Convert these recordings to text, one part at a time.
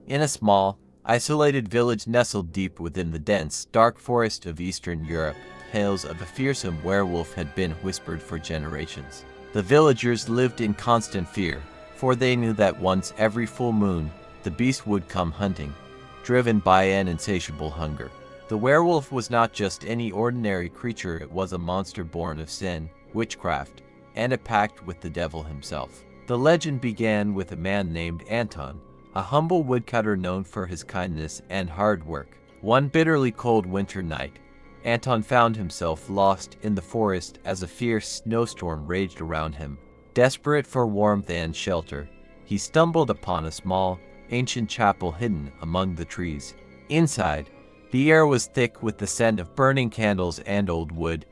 In a small, isolated village nestled deep within the dense, dark forest of Eastern Europe, tales of a fearsome werewolf had been whispered for generations. The villagers lived in constant fear, for they knew that once every full moon, the beast would come hunting, driven by an insatiable hunger. The werewolf was not just any ordinary creature, it was a monster born of sin, witchcraft, and a pact with the devil himself. The legend began with a man named Anton, a humble woodcutter known for his kindness and hard work. One bitterly cold winter night, Anton found himself lost in the forest as a fierce snowstorm raged around him. Desperate for warmth and shelter, he stumbled upon a small, ancient chapel hidden among the trees. Inside, the air was thick with the scent of burning candles and old wood,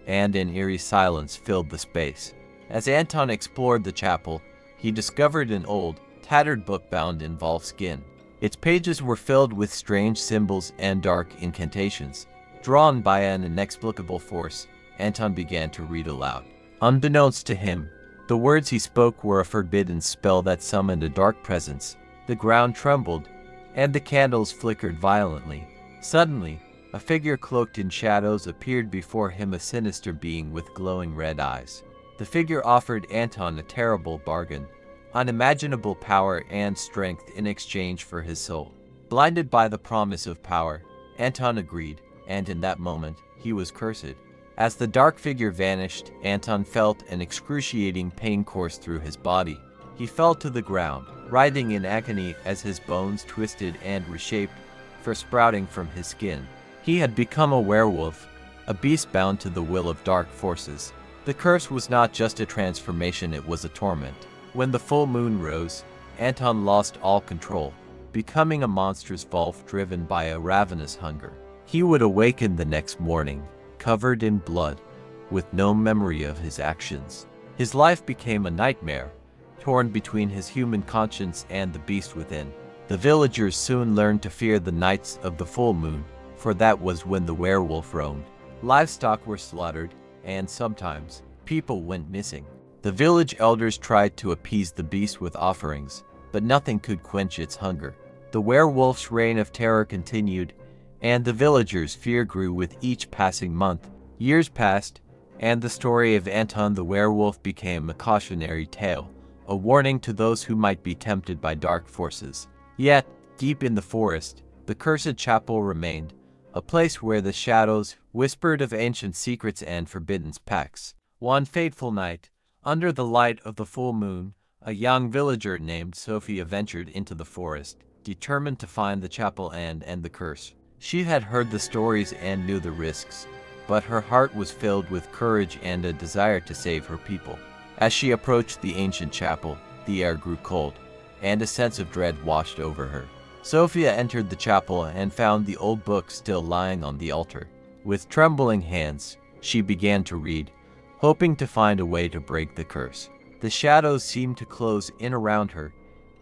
and an eerie silence filled the space. As Anton explored the chapel, he discovered an old, tattered book bound in wolfskin. Its pages were filled with strange symbols and dark incantations. Drawn by an inexplicable force, Anton began to read aloud. Unbeknownst to him, the words he spoke were a forbidden spell that summoned a dark presence. The ground trembled, and the candles flickered violently. Suddenly, a figure cloaked in shadows appeared before him, a sinister being with glowing red eyes. The figure offered Anton a terrible bargain, unimaginable power and strength in exchange for his soul. Blinded by the promise of power, Anton agreed, and in that moment, he was cursed. As the dark figure vanished, Anton felt an excruciating pain course through his body. He fell to the ground, writhing in agony as his bones twisted and reshaped for sprouting from his skin. He had become a werewolf, a beast bound to the will of dark forces. The curse was not just a transformation, it was a torment. When the full moon rose, Anton lost all control, becoming a monstrous wolf driven by a ravenous hunger. He would awaken the next morning, covered in blood, with no memory of his actions. His life became a nightmare, torn between his human conscience and the beast within. The villagers soon learned to fear the nights of the full moon, for that was when the werewolf roamed. Livestock were slaughtered, and sometimes people went missing. The village elders tried to appease the beast with offerings, but nothing could quench its hunger. The werewolf's reign of terror continued, and the villagers' fear grew with each passing month. Years passed, and the story of Anton the werewolf became a cautionary tale, a warning to those who might be tempted by dark forces. Yet, deep in the forest, the cursed chapel remained, a place where the shadows whispered of ancient secrets and forbidden pacts. One fateful night, under the light of the full moon, a young villager named Sophia ventured into the forest, determined to find the chapel and end the curse. She had heard the stories and knew the risks, but her heart was filled with courage and a desire to save her people. As she approached the ancient chapel, the air grew cold, and a sense of dread washed over her. Sophia entered the chapel and found the old book still lying on the altar. With trembling hands, she began to read, hoping to find a way to break the curse. The shadows seemed to close in around her,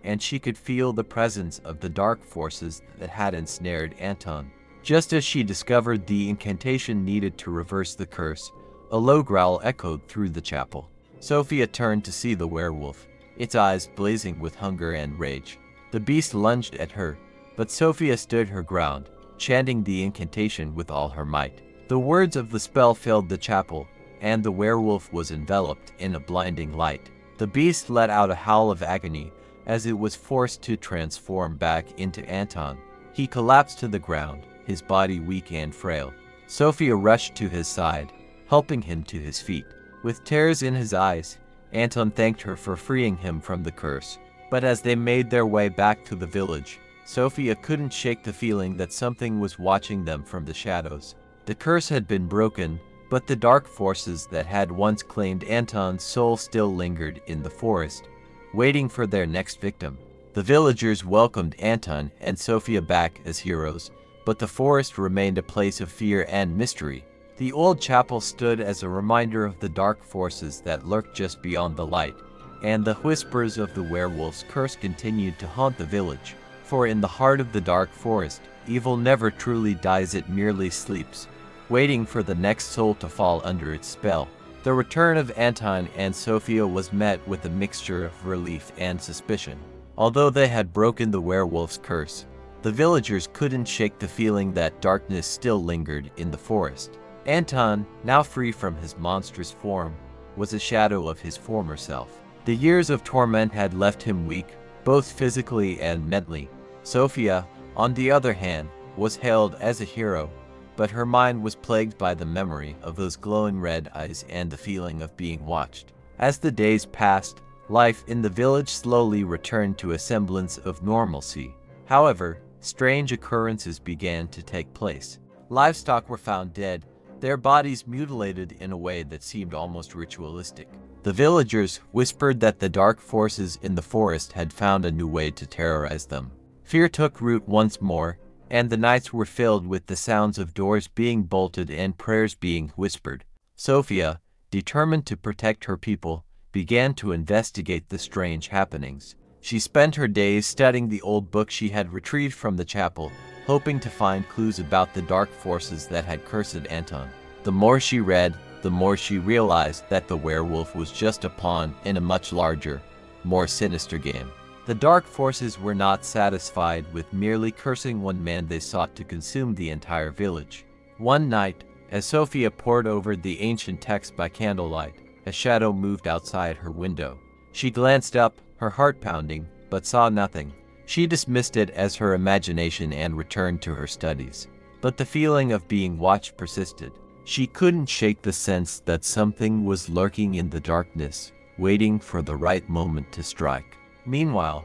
and she could feel the presence of the dark forces that had ensnared Anton. Just as she discovered the incantation needed to reverse the curse, a low growl echoed through the chapel. Sophia turned to see the werewolf, its eyes blazing with hunger and rage. The beast lunged at her, but Sophia stood her ground, chanting the incantation with all her might. The words of the spell filled the chapel, and the werewolf was enveloped in a blinding light. The beast let out a howl of agony as it was forced to transform back into Anton. He collapsed to the ground, his body weak and frail. Sophia rushed to his side, helping him to his feet. With tears in his eyes, Anton thanked her for freeing him from the curse. But as they made their way back to the village, Sophia couldn't shake the feeling that something was watching them from the shadows. The curse had been broken, but the dark forces that had once claimed Anton's soul still lingered in the forest, waiting for their next victim. The villagers welcomed Anton and Sophia back as heroes, but the forest remained a place of fear and mystery. The old chapel stood as a reminder of the dark forces that lurked just beyond the light, and the whispers of the werewolf's curse continued to haunt the village. For in the heart of the dark forest, evil never truly dies, it merely sleeps, waiting for the next soul to fall under its spell. The return of Anton and Sophia was met with a mixture of relief and suspicion. Although they had broken the werewolf's curse, the villagers couldn't shake the feeling that darkness still lingered in the forest. Anton, now free from his monstrous form, was a shadow of his former self. The years of torment had left him weak, both physically and mentally. Sophia, on the other hand, was hailed as a hero, but her mind was plagued by the memory of those glowing red eyes and the feeling of being watched. As the days passed, life in the village slowly returned to a semblance of normalcy. However, strange occurrences began to take place. Livestock were found dead, their bodies mutilated in a way that seemed almost ritualistic. The villagers whispered that the dark forces in the forest had found a new way to terrorize them. Fear took root once more, and the nights were filled with the sounds of doors being bolted and prayers being whispered. Sophia, determined to protect her people, began to investigate the strange happenings. She spent her days studying the old book she had retrieved from the chapel, hoping to find clues about the dark forces that had cursed Anton. The more she read, the more she realized that the werewolf was just a pawn in a much larger, more sinister game. The dark forces were not satisfied with merely cursing one man, they sought to consume the entire village. One night, as Sophia pored over the ancient text by candlelight, a shadow moved outside her window. She glanced up, her heart pounding, but saw nothing. She dismissed it as her imagination and returned to her studies. But the feeling of being watched persisted. She couldn't shake the sense that something was lurking in the darkness, waiting for the right moment to strike. Meanwhile,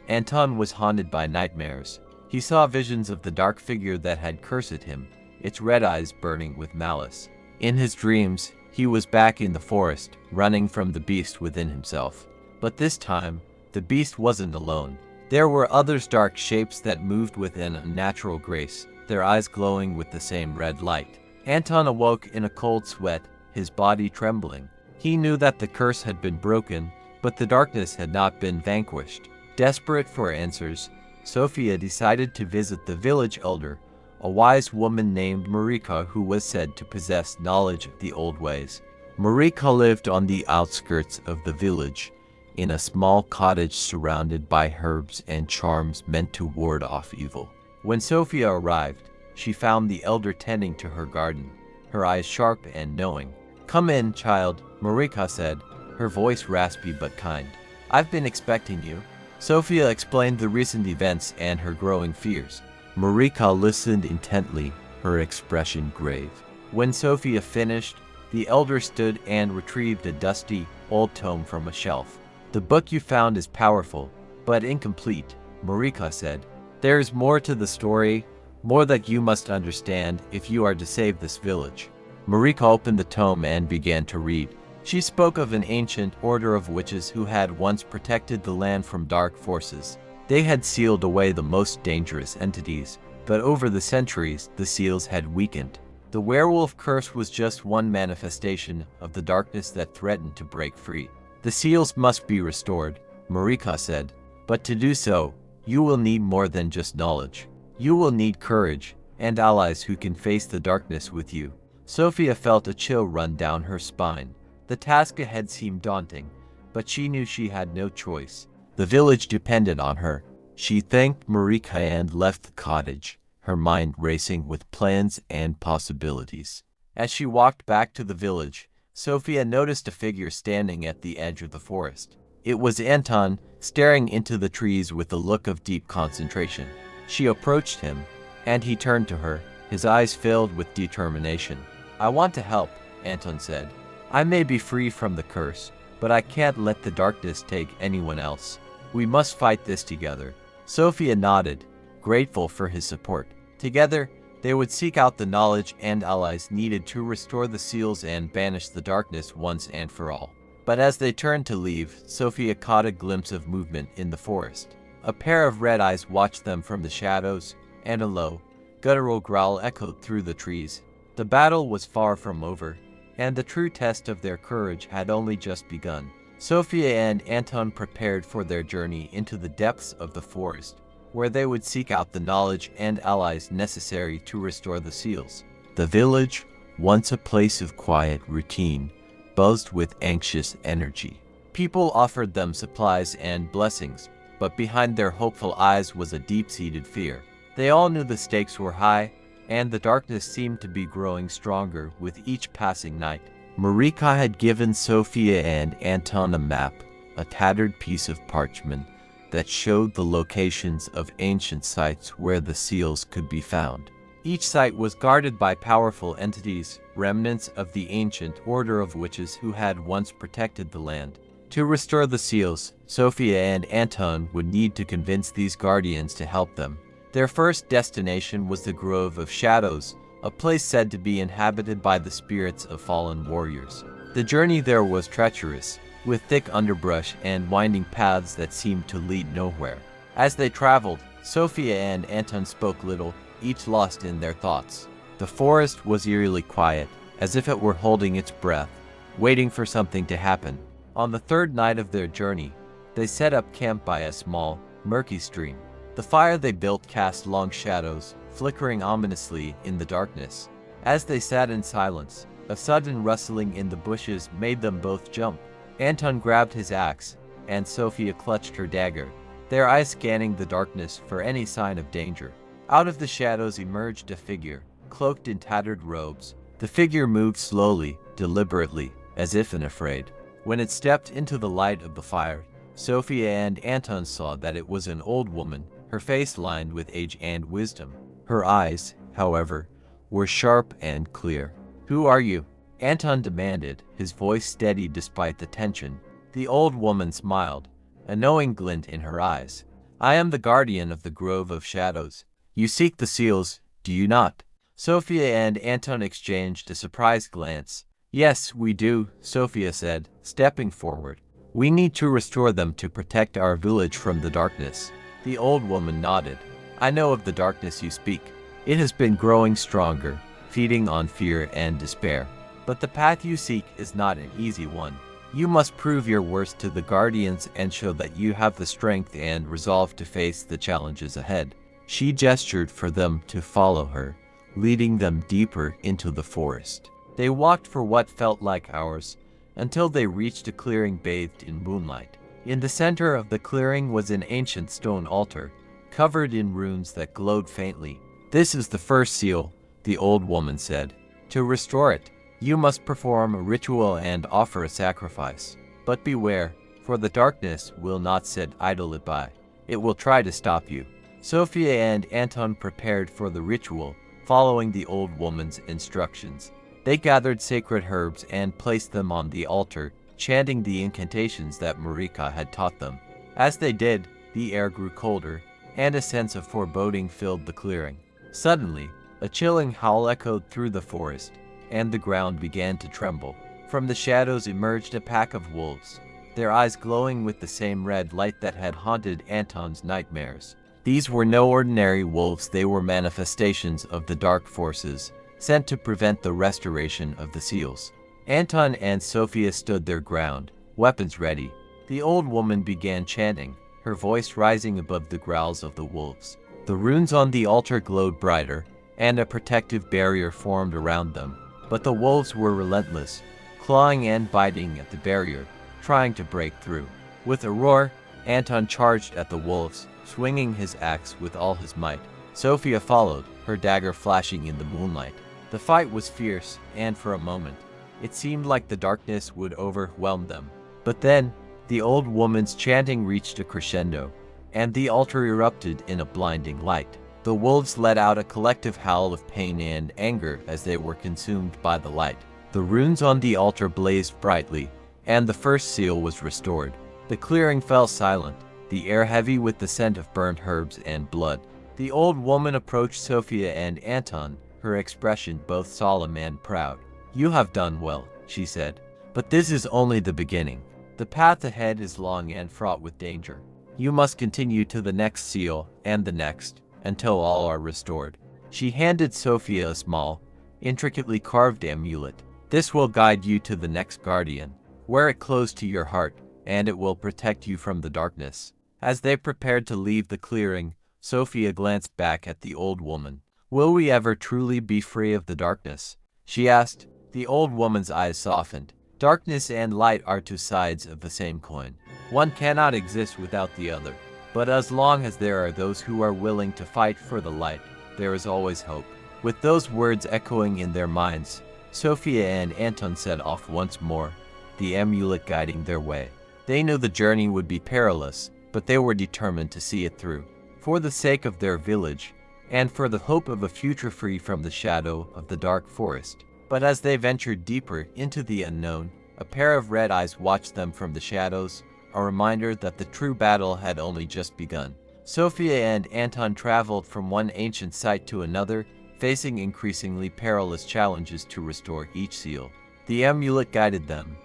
Anton was haunted by nightmares. He saw visions of the dark figure that had cursed him, its red eyes burning with malice. In his dreams, he was back in the forest, running from the beast within himself. But this time, the beast wasn't alone. There were other dark shapes that moved with an unnatural grace, their eyes glowing with the same red light. Anton awoke in a cold sweat, his body trembling. He knew that the curse had been broken, but the darkness had not been vanquished. Desperate for answers, Sophia decided to visit the village elder, a wise woman named Marika who was said to possess knowledge of the old ways. Marika lived on the outskirts of the village, in a small cottage surrounded by herbs and charms meant to ward off evil. When Sophia arrived, she found the elder tending to her garden, her eyes sharp and knowing. "Come in, child," Marika said, her voice raspy but kind. "I've been expecting you." Sophia explained the recent events and her growing fears. Marika listened intently, her expression grave. When Sophia finished, the elder stood and retrieved a dusty, old tome from a shelf. "The book you found is powerful, but incomplete," Marika said. "There is more to the story, more that you must understand if you are to save this village." Marika opened the tome and began to read. She spoke of an ancient order of witches who had once protected the land from dark forces. They had sealed away the most dangerous entities, but over the centuries, the seals had weakened. The werewolf curse was just one manifestation of the darkness that threatened to break free. "The seals must be restored," Marika said. "But to do so, you will need more than just knowledge. You will need courage and allies who can face the darkness with you." Sophia felt a chill run down her spine. The task ahead seemed daunting, but she knew she had no choice. The village depended on her. She thanked Marika and left the cottage, her mind racing with plans and possibilities. As she walked back to the village, Sophia noticed a figure standing at the edge of the forest. It was Anton, staring into the trees with a look of deep concentration. She approached him, and he turned to her, his eyes filled with determination. "I want to help," Anton said. "I may be free from the curse, but I can't let the darkness take anyone else. We must fight this together." Sophia nodded, grateful for his support. Together, they would seek out the knowledge and allies needed to restore the seals and banish the darkness once and for all. But as they turned to leave, Sophia caught a glimpse of movement in the forest. A pair of red eyes watched them from the shadows, and a low, guttural growl echoed through the trees. The battle was far from over, and the true test of their courage had only just begun. Sophia and Anton prepared for their journey into the depths of the forest, where they would seek out the knowledge and allies necessary to restore the seals. The village, once a place of quiet routine, buzzed with anxious energy. People offered them supplies and blessings, but behind their hopeful eyes was a deep-seated fear. They all knew the stakes were high, and the darkness seemed to be growing stronger with each passing night. Marika had given Sophia and Anton a map, a tattered piece of parchment that showed the locations of ancient sites where the seals could be found. Each site was guarded by powerful entities, remnants of the ancient order of witches who had once protected the land. To restore the seals, Sophia and Anton would need to convince these guardians to help them. Their first destination was the Grove of Shadows, a place said to be inhabited by the spirits of fallen warriors. The journey there was treacherous, with thick underbrush and winding paths that seemed to lead nowhere. As they traveled, Sophia and Anton spoke little, each lost in their thoughts. The forest was eerily quiet, as if it were holding its breath, waiting for something to happen. On the third night of their journey, they set up camp by a small, murky stream. The fire they built cast long shadows, flickering ominously in the darkness. As they sat in silence, a sudden rustling in the bushes made them both jump. Anton grabbed his axe, and Sophia clutched her dagger, their eyes scanning the darkness for any sign of danger. Out of the shadows emerged a figure, cloaked in tattered robes. The figure moved slowly, deliberately, as if unafraid. When it stepped into the light of the fire, Sophia and Anton saw that it was an old woman, her face lined with age and wisdom. Her eyes, however, were sharp and clear. "Who are you?" Anton demanded, his voice steady despite the tension. The old woman smiled, a knowing glint in her eyes. "I am the guardian of the Grove of Shadows. You seek the seals, do you not?" Sophia and Anton exchanged a surprised glance. "Yes, we do," Sophia said, stepping forward. "We need to restore them to protect our village from the darkness." The old woman nodded. "I know of the darkness you speak. It has been growing stronger, feeding on fear and despair. But the path you seek is not an easy one. You must prove your worth to the guardians and show that you have the strength and resolve to face the challenges ahead." She gestured for them to follow her, leading them deeper into the forest. They walked for what felt like hours, until they reached a clearing bathed in moonlight. In the center of the clearing was an ancient stone altar, covered in runes that glowed faintly. "This is the first seal," the old woman said. "To restore it, you must perform a ritual and offer a sacrifice. But beware, for the darkness will not sit idly by. It will try to stop you." Sophia and Anton prepared for the ritual, following the old woman's instructions. They gathered sacred herbs and placed them on the altar, chanting the incantations that Marika had taught them. As they did, the air grew colder, and a sense of foreboding filled the clearing. Suddenly, a chilling howl echoed through the forest, and the ground began to tremble. From the shadows emerged a pack of wolves, their eyes glowing with the same red light that had haunted Anton's nightmares. These were no ordinary wolves, they were manifestations of the dark forces, sent to prevent the restoration of the seals. Anton and Sophia stood their ground, weapons ready. The old woman began chanting, her voice rising above the growls of the wolves. The runes on the altar glowed brighter, and a protective barrier formed around them. But the wolves were relentless, clawing and biting at the barrier, trying to break through. With a roar, Anton charged at the wolves, swinging his axe with all his might. Sophia followed, her dagger flashing in the moonlight. The fight was fierce, and for a moment, it seemed like the darkness would overwhelm them. But then, the old woman's chanting reached a crescendo, and the altar erupted in a blinding light. The wolves let out a collective howl of pain and anger as they were consumed by the light. The runes on the altar blazed brightly, and the first seal was restored. The clearing fell silent, the air heavy with the scent of burnt herbs and blood. The old woman approached Sophia and Anton, her expression both solemn and proud. "You have done well," she said, "but this is only the beginning. The path ahead is long and fraught with danger. You must continue to the next seal and the next, until all are restored." She handed Sophia a small, intricately carved amulet. "This will guide you to the next guardian. Wear it close to your heart, and it will protect you from the darkness." As they prepared to leave the clearing, Sophia glanced back at the old woman. "Will we ever truly be free of the darkness?" she asked. The old woman's eyes softened. "Darkness and light are two sides of the same coin. One cannot exist without the other. But as long as there are those who are willing to fight for the light, there is always hope. With those words echoing in their minds, Sophia and Anton set off once more, the amulet guiding their way. They knew the journey would be perilous, but they were determined to see it through. For the sake of their village, and for the hope of a future free from the shadow of the dark forest. But as they ventured deeper into the unknown, a pair of red eyes watched them from the shadows, a reminder that the true battle had only just begun. Sophia and Anton traveled from one ancient site to another, facing increasingly perilous challenges to restore each seal. The amulet guided them,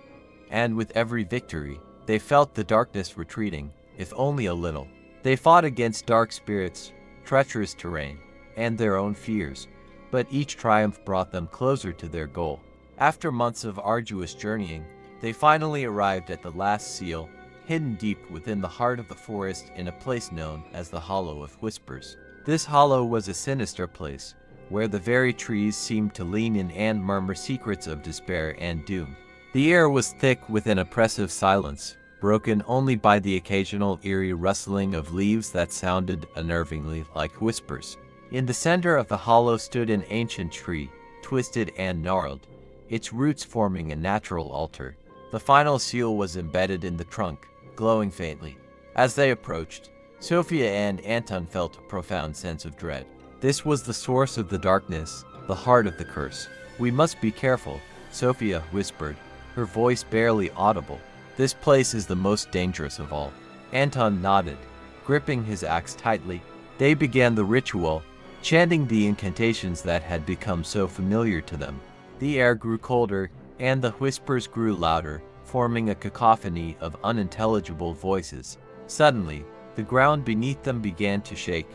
and with every victory, they felt the darkness retreating, if only a little. They fought against dark spirits, treacherous terrain, and their own fears, but each triumph brought them closer to their goal. After months of arduous journeying, they finally arrived at the last seal, hidden deep within the heart of the forest in a place known as the Hollow of Whispers. This hollow was a sinister place, where the very trees seemed to lean in and murmur secrets of despair and doom. The air was thick with an oppressive silence, broken only by the occasional eerie rustling of leaves that sounded unnervingly like whispers. In the center of the hollow stood an ancient tree, twisted and gnarled, its roots forming a natural altar. The final seal was embedded in the trunk, glowing faintly. As they approached, Sophia and Anton felt a profound sense of dread. This was the source of the darkness, the heart of the curse. "We must be careful," Sophia whispered, her voice barely audible. "This place is the most dangerous of all." Anton nodded, gripping his axe tightly. They began the ritual, chanting the incantations that had become so familiar to them. The air grew colder, and the whispers grew louder, forming a cacophony of unintelligible voices. Suddenly, the ground beneath them began to shake,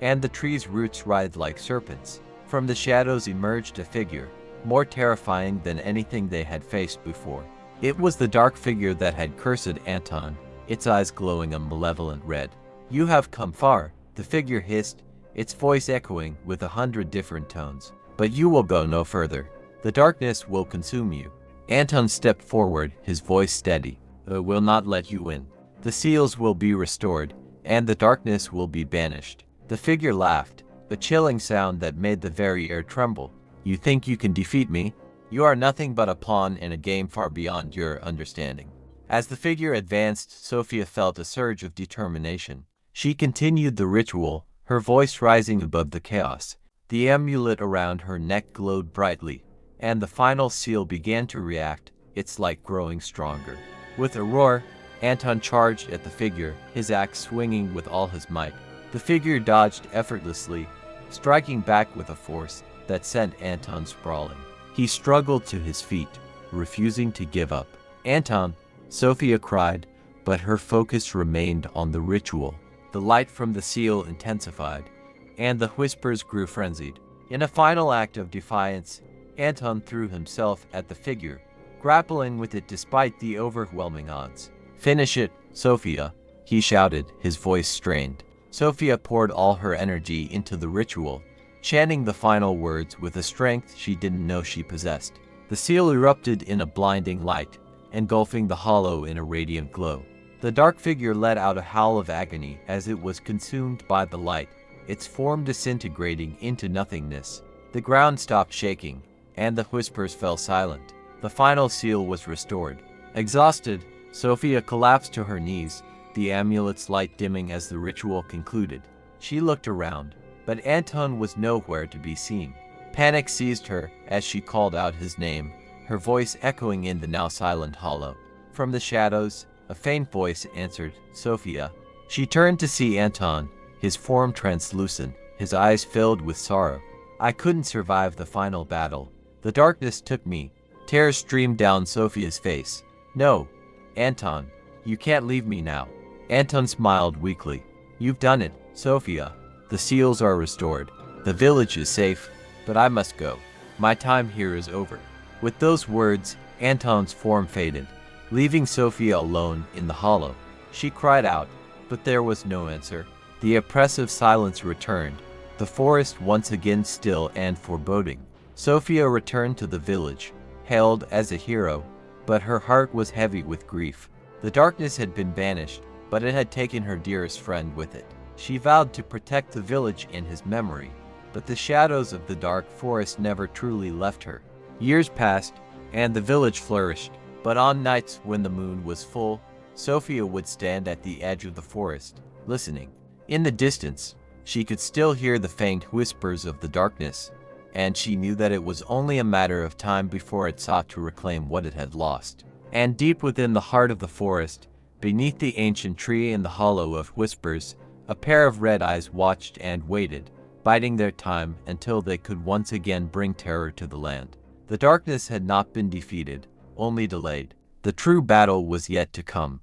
and the tree's roots writhed like serpents. From the shadows emerged a figure, more terrifying than anything they had faced before. It was the dark figure that had cursed Anton, its eyes glowing a malevolent red. "You have come far," the figure hissed, its voice echoing with 100 different tones. "But you will go no further. The darkness will consume you." Anton stepped forward, his voice steady. "I will not let you in. The seals will be restored, and the darkness will be banished." The figure laughed, a chilling sound that made the very air tremble. "You think you can defeat me? You are nothing but a pawn in a game far beyond your understanding." As the figure advanced, Sophia felt a surge of determination. She continued the ritual, her voice rising above the chaos. The amulet around her neck glowed brightly, and the final seal began to react, its light growing stronger. With a roar, Anton charged at the figure, his axe swinging with all his might. The figure dodged effortlessly, striking back with a force that sent Anton sprawling. He struggled to his feet, refusing to give up. "Anton," Sophia cried, but her focus remained on the ritual. The light from the seal intensified, and the whispers grew frenzied. In a final act of defiance, Anton threw himself at the figure, grappling with it despite the overwhelming odds. "Finish it, Sophia," he shouted, his voice strained. Sophia poured all her energy into the ritual, chanting the final words with a strength she didn't know she possessed. The seal erupted in a blinding light, engulfing the hollow in a radiant glow. The dark figure let out a howl of agony as it was consumed by the light, its form disintegrating into nothingness. The ground stopped shaking, and the whispers fell silent. The final seal was restored. Exhausted, Sophia collapsed to her knees, the amulet's light dimming as the ritual concluded. She looked around, but Anton was nowhere to be seen. Panic seized her as she called out his name, her voice echoing in the now silent hollow. From the shadows, a faint voice answered, "Sophia." She turned to see Anton, his form translucent, his eyes filled with sorrow. "I couldn't survive the final battle. The darkness took me." Tears streamed down Sophia's face. "No, Anton, you can't leave me now." Anton smiled weakly. "You've done it, Sophia. The seals are restored. The village is safe, but I must go. My time here is over." With those words, Anton's form faded, leaving Sophia alone in the hollow. She cried out, but there was no answer. The oppressive silence returned, the forest once again still and foreboding. Sophia returned to the village, hailed as a hero, but her heart was heavy with grief. The darkness had been banished, but it had taken her dearest friend with it. She vowed to protect the village in his memory, but the shadows of the dark forest never truly left her. Years passed, and the village flourished, but on nights when the moon was full, Sophia would stand at the edge of the forest, listening. In the distance, she could still hear the faint whispers of the darkness, and she knew that it was only a matter of time before it sought to reclaim what it had lost. And deep within the heart of the forest, beneath the ancient tree in the hollow of whispers, a pair of red eyes watched and waited, biding their time until they could once again bring terror to the land. The darkness had not been defeated, only delayed. The true battle was yet to come.